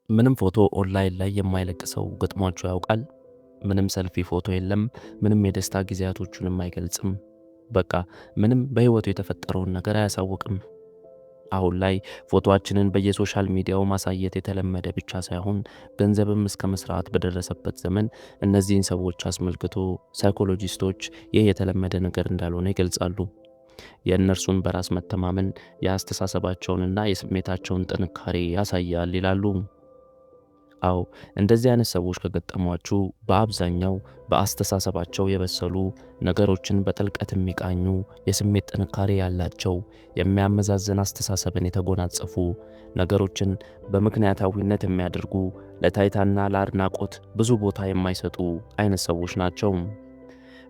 ምንም ፎቶ ኦንላይን ላይ የማይለቅ ሰው ገጥሟችሁ ያውቃል? ምንም ሰልፊ ፎቶ የለም፣ ምንም የደስታ ጊዜያቶቹንም አይገልጽም። በቃ ምንም በህይወቱ የተፈጠረውን ነገር አያሳውቅም። አሁን ላይ ፎቶአችንን በየሶሻል ሚዲያው ማሳየት የተለመደ ብቻ ሳይሆን ገንዘብም እስከ መስራት በደረሰበት ዘመን እነዚህን ሰዎች አስመልክቶ ሳይኮሎጂስቶች ይህ የተለመደ ነገር እንዳልሆነ ይገልጻሉ። የእነርሱን በራስ መተማመን የአስተሳሰባቸውንና የስሜታቸውን ጥንካሬ ያሳያል ይላሉ። አዎ እንደዚህ አይነት ሰዎች ከገጠሟችሁ በአብዛኛው በአስተሳሰባቸው የበሰሉ ነገሮችን በጥልቀት የሚቃኙ የስሜት ጥንካሬ ያላቸው የሚያመዛዝን አስተሳሰብን የተጎናጸፉ ነገሮችን በምክንያታዊነት የሚያደርጉ ለታይታና ለአድናቆት ብዙ ቦታ የማይሰጡ አይነት ሰዎች ናቸው።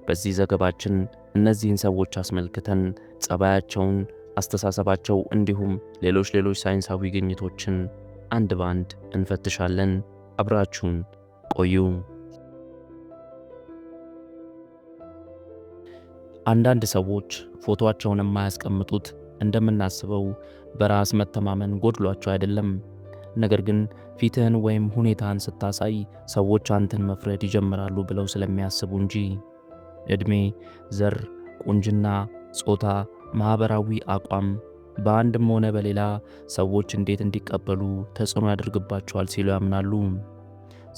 በዚህ ዘገባችን እነዚህን ሰዎች አስመልክተን ጸባያቸውን፣ አስተሳሰባቸው እንዲሁም ሌሎች ሳይንሳዊ ግኝቶችን አንድ ባንድ እንፈትሻለን። አብራችሁን ቆዩ። አንዳንድ ሰዎች ፎቶአቸውን የማያስቀምጡት እንደምናስበው በራስ መተማመን ጎድሏቸው አይደለም። ነገር ግን ፊትህን ወይም ሁኔታን ስታሳይ ሰዎች አንተን መፍረድ ይጀምራሉ ብለው ስለሚያስቡ እንጂ። ዕድሜ፣ ዘር፣ ቁንጅና፣ ጾታ፣ ማህበራዊ አቋም በአንድም ሆነ በሌላ ሰዎች እንዴት እንዲቀበሉ ተጽዕኖ ያደርግባቸዋል ሲሉ ያምናሉ።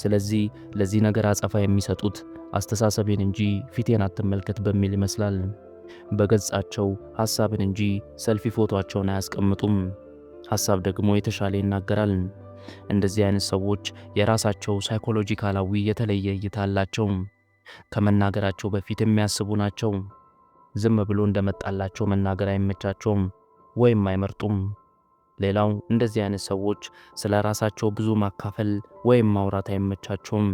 ስለዚህ ለዚህ ነገር አጸፋ የሚሰጡት አስተሳሰቤን እንጂ ፊቴን አትመልከት በሚል ይመስላል። በገጻቸው ሐሳብን እንጂ ሰልፊ ፎቶአቸውን አያስቀምጡም። ሐሳብ ደግሞ የተሻለ ይናገራል። እንደዚህ አይነት ሰዎች የራሳቸው ሳይኮሎጂካላዊ የተለየ እይታ አላቸው። ከመናገራቸው በፊት የሚያስቡ ናቸው። ዝም ብሎ እንደመጣላቸው መናገር አይመቻቸውም ወይም አይመርጡም። ሌላው እንደዚህ አይነት ሰዎች ስለ ራሳቸው ብዙ ማካፈል ወይም ማውራት አይመቻቸውም።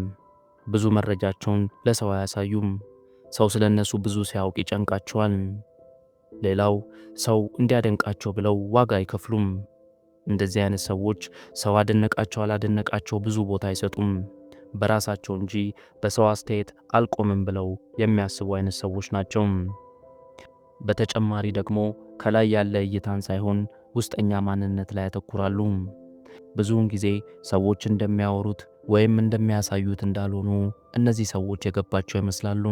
ብዙ መረጃቸውን ለሰው አያሳዩም። ሰው ስለ እነሱ ብዙ ሲያውቅ ይጨንቃቸዋል። ሌላው ሰው እንዲያደንቃቸው ብለው ዋጋ አይከፍሉም። እንደዚህ አይነት ሰዎች ሰው አደነቃቸው አላደነቃቸው ብዙ ቦታ አይሰጡም። በራሳቸው እንጂ በሰው አስተያየት አልቆምም ብለው የሚያስቡ አይነት ሰዎች ናቸው። በተጨማሪ ደግሞ ከላይ ያለ እይታን ሳይሆን ውስጠኛ ማንነት ላይ ያተኩራሉ። ብዙውን ጊዜ ሰዎች እንደሚያወሩት ወይም እንደሚያሳዩት እንዳልሆኑ እነዚህ ሰዎች የገባቸው ይመስላሉ።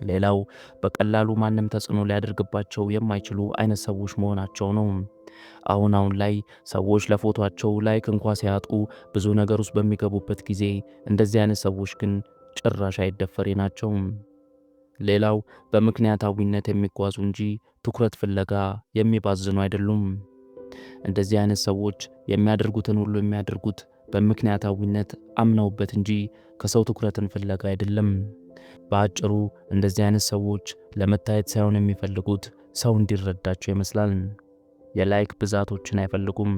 ሌላው በቀላሉ ማንም ተጽዕኖ ሊያደርግባቸው የማይችሉ አይነት ሰዎች መሆናቸው ነው። አሁን ላይ ሰዎች ለፎቶአቸው ላይክ እንኳ ሲያጡ ብዙ ነገር ውስጥ በሚገቡበት ጊዜ እንደዚህ አይነት ሰዎች ግን ጭራሽ አይደፈሬ ናቸው። ሌላው በምክንያታዊነት የሚጓዙ እንጂ ትኩረት ፍለጋ የሚባዝኑ አይደሉም። እንደዚህ አይነት ሰዎች የሚያደርጉትን ሁሉ የሚያደርጉት በምክንያታዊነት አምነውበት እንጂ ከሰው ትኩረትን ፍለጋ አይደለም። በአጭሩ እንደዚህ አይነት ሰዎች ለመታየት ሳይሆን የሚፈልጉት ሰው እንዲረዳቸው ይመስላል። የላይክ ብዛቶችን አይፈልጉም፣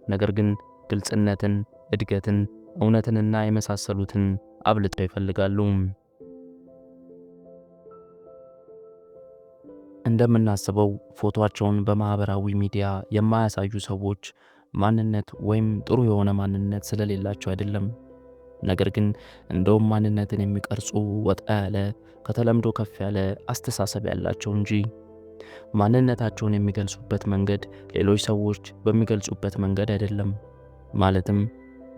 ነገር ግን ግልጽነትን፣ እድገትን፣ እውነትንና የመሳሰሉትን አብልጠው ይፈልጋሉ። እንደምናስበው ፎቶአቸውን በማህበራዊ ሚዲያ የማያሳዩ ሰዎች ማንነት ወይም ጥሩ የሆነ ማንነት ስለሌላቸው አይደለም። ነገር ግን እንደውም ማንነትን የሚቀርጹ ወጣ ያለ ከተለምዶ ከፍ ያለ አስተሳሰብ ያላቸው እንጂ። ማንነታቸውን የሚገልጹበት መንገድ ሌሎች ሰዎች በሚገልጹበት መንገድ አይደለም። ማለትም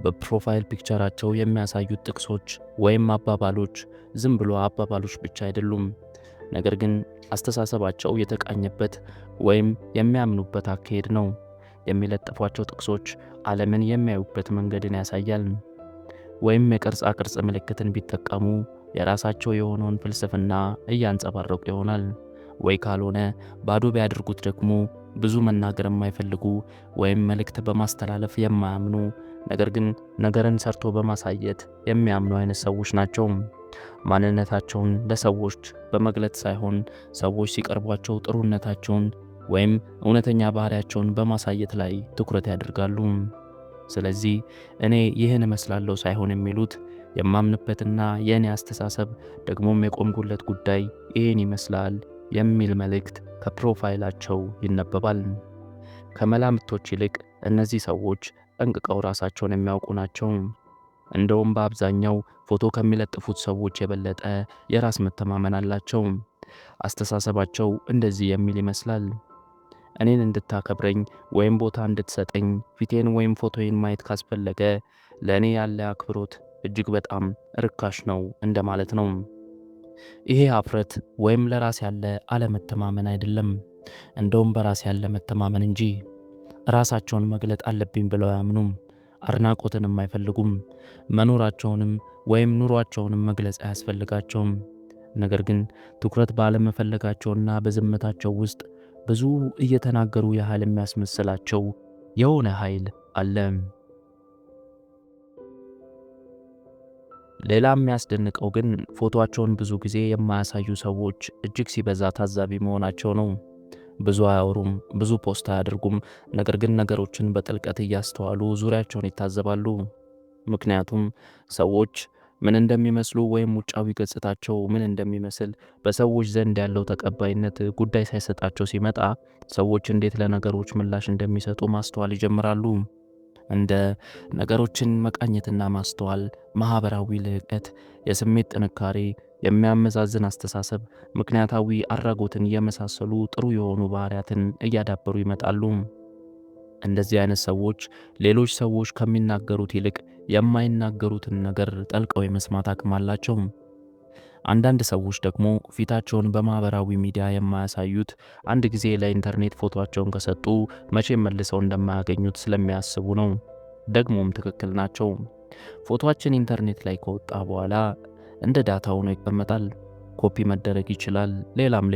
በፕሮፋይል ፒክቸራቸው የሚያሳዩት ጥቅሶች ወይም አባባሎች ዝም ብሎ አባባሎች ብቻ አይደሉም። ነገር ግን አስተሳሰባቸው የተቃኘበት ወይም የሚያምኑበት አካሄድ ነው። የሚለጥፏቸው ጥቅሶች ዓለምን የሚያዩበት መንገድን ያሳያል። ወይም የቅርጻ ቅርጽ ምልክትን ቢጠቀሙ የራሳቸው የሆነውን ፍልስፍና እያንጸባረቁ ይሆናል። ወይ ካልሆነ ባዶ ቢያደርጉት ደግሞ ብዙ መናገር የማይፈልጉ ወይም መልእክት በማስተላለፍ የማያምኑ ነገር ግን ነገርን ሰርቶ በማሳየት የሚያምኑ አይነት ሰዎች ናቸው። ማንነታቸውን ለሰዎች በመግለጽ ሳይሆን ሰዎች ሲቀርቧቸው ጥሩነታቸውን ወይም እውነተኛ ባህሪያቸውን በማሳየት ላይ ትኩረት ያደርጋሉ። ስለዚህ እኔ ይህን እመስላለሁ ሳይሆን የሚሉት የማምንበትና የእኔ አስተሳሰብ ደግሞም የቆምኩለት ጉዳይ ይህን ይመስላል የሚል መልእክት ከፕሮፋይላቸው ይነበባል። ከመላምቶች ይልቅ እነዚህ ሰዎች ጠንቅቀው ራሳቸውን የሚያውቁ ናቸው። እንደውም በአብዛኛው ፎቶ ከሚለጥፉት ሰዎች የበለጠ የራስ መተማመን አላቸው። አስተሳሰባቸው እንደዚህ የሚል ይመስላል። እኔን እንድታከብረኝ ወይም ቦታ እንድትሰጠኝ ፊቴን ወይም ፎቶዬን ማየት ካስፈለገ ለእኔ ያለ አክብሮት እጅግ በጣም ርካሽ ነው እንደማለት ነው። ይሄ ኀፍረት ወይም ለራስ ያለ አለመተማመን አይደለም፣ እንደውም በራስ ያለ መተማመን እንጂ። ራሳቸውን መግለጥ አለብኝ ብለው አያምኑም፣ አድናቆትንም አይፈልጉም፣ መኖራቸውንም ወይም ኑሯቸውንም መግለጽ አያስፈልጋቸውም። ነገር ግን ትኩረት ባለመፈለጋቸውና በዝምታቸው ውስጥ ብዙ እየተናገሩ ያህል የሚያስመስላቸው የሆነ ኃይል አለ። ሌላ የሚያስደንቀው ግን ፎቶአቸውን ብዙ ጊዜ የማያሳዩ ሰዎች እጅግ ሲበዛ ታዛቢ መሆናቸው ነው። ብዙ አያወሩም፣ ብዙ ፖስት አያደርጉም፣ ነገር ግን ነገሮችን በጥልቀት እያስተዋሉ ዙሪያቸውን ይታዘባሉ። ምክንያቱም ሰዎች ምን እንደሚመስሉ ወይም ውጫዊ ገጽታቸው ምን እንደሚመስል በሰዎች ዘንድ ያለው ተቀባይነት ጉዳይ ሳይሰጣቸው ሲመጣ ሰዎች እንዴት ለነገሮች ምላሽ እንደሚሰጡ ማስተዋል ይጀምራሉ። እንደ ነገሮችን መቃኘትና ማስተዋል፣ ማህበራዊ ልዕቀት፣ የስሜት ጥንካሬ፣ የሚያመዛዝን አስተሳሰብ፣ ምክንያታዊ አድራጎትን የመሳሰሉ ጥሩ የሆኑ ባህሪያትን እያዳበሩ ይመጣሉ። እንደዚህ አይነት ሰዎች ሌሎች ሰዎች ከሚናገሩት ይልቅ የማይናገሩትን ነገር ጠልቀው የመስማት አቅም አላቸው። አንዳንድ ሰዎች ደግሞ ፊታቸውን በማህበራዊ ሚዲያ የማያሳዩት አንድ ጊዜ ለኢንተርኔት ፎቶአቸውን ከሰጡ መቼም መልሰው እንደማያገኙት ስለሚያስቡ ነው። ደግሞም ትክክል ናቸው። ፎቶአችን ኢንተርኔት ላይ ከወጣ በኋላ እንደ ዳታ ሆኖ ይቀመጣል፣ ኮፒ መደረግ ይችላል፣ ሌላም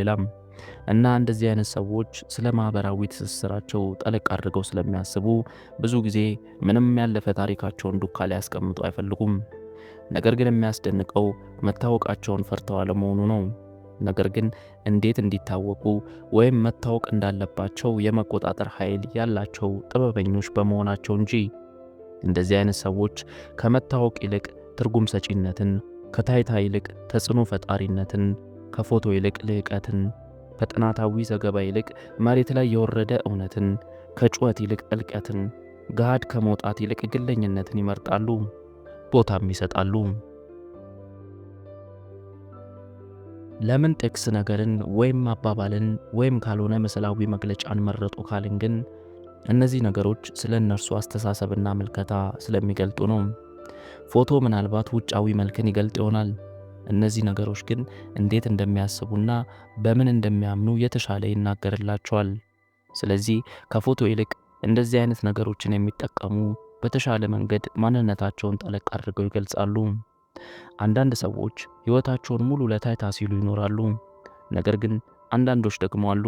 እና እንደዚህ አይነት ሰዎች ስለ ማህበራዊ ትስስራቸው ጠለቅ አድርገው ስለሚያስቡ ብዙ ጊዜ ምንም ያለፈ ታሪካቸውን ዱካ ላይ ያስቀምጡ አይፈልጉም። ነገር ግን የሚያስደንቀው መታወቃቸውን ፈርተው አለመሆኑ ነው። ነገር ግን እንዴት እንዲታወቁ ወይም መታወቅ እንዳለባቸው የመቆጣጠር ኃይል ያላቸው ጥበበኞች በመሆናቸው እንጂ። እንደዚህ አይነት ሰዎች ከመታወቅ ይልቅ ትርጉም ሰጪነትን፣ ከታይታ ይልቅ ተጽዕኖ ፈጣሪነትን፣ ከፎቶ ይልቅ ልዕቀትን፣ ከጥናታዊ ዘገባ ይልቅ መሬት ላይ የወረደ እውነትን፣ ከጩኸት ይልቅ ጥልቀትን፣ ገሃድ ከመውጣት ይልቅ ግለኝነትን ይመርጣሉ፣ ቦታም ይሰጣሉ። ለምን ጥቅስ ነገርን ወይም አባባልን ወይም ካልሆነ ምስላዊ መግለጫን መረጡ ካልን ግን እነዚህ ነገሮች ስለ እነርሱ አስተሳሰብና ምልከታ ስለሚገልጡ ነው። ፎቶ ምናልባት ውጫዊ መልክን ይገልጥ ይሆናል። እነዚህ ነገሮች ግን እንዴት እንደሚያስቡና በምን እንደሚያምኑ የተሻለ ይናገርላቸዋል። ስለዚህ ከፎቶ ይልቅ እንደዚህ አይነት ነገሮችን የሚጠቀሙ በተሻለ መንገድ ማንነታቸውን ጠለቅ አድርገው ይገልጻሉ። አንዳንድ ሰዎች ሕይወታቸውን ሙሉ ለታይታ ሲሉ ይኖራሉ። ነገር ግን አንዳንዶች ደግሞ አሉ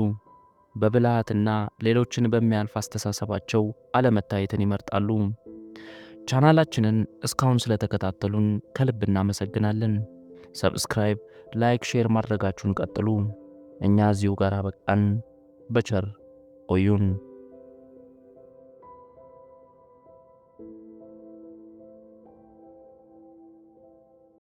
በብልሃትና ሌሎችን በሚያልፍ አስተሳሰባቸው አለመታየትን ይመርጣሉ። ቻናላችንን እስካሁን ስለተከታተሉን ከልብ እናመሰግናለን። ሰብስክራይብ፣ ላይክ፣ ሼር ማድረጋችሁን ቀጥሉ። እኛ እዚሁ ጋር በቃን። በቸር ቆዩን።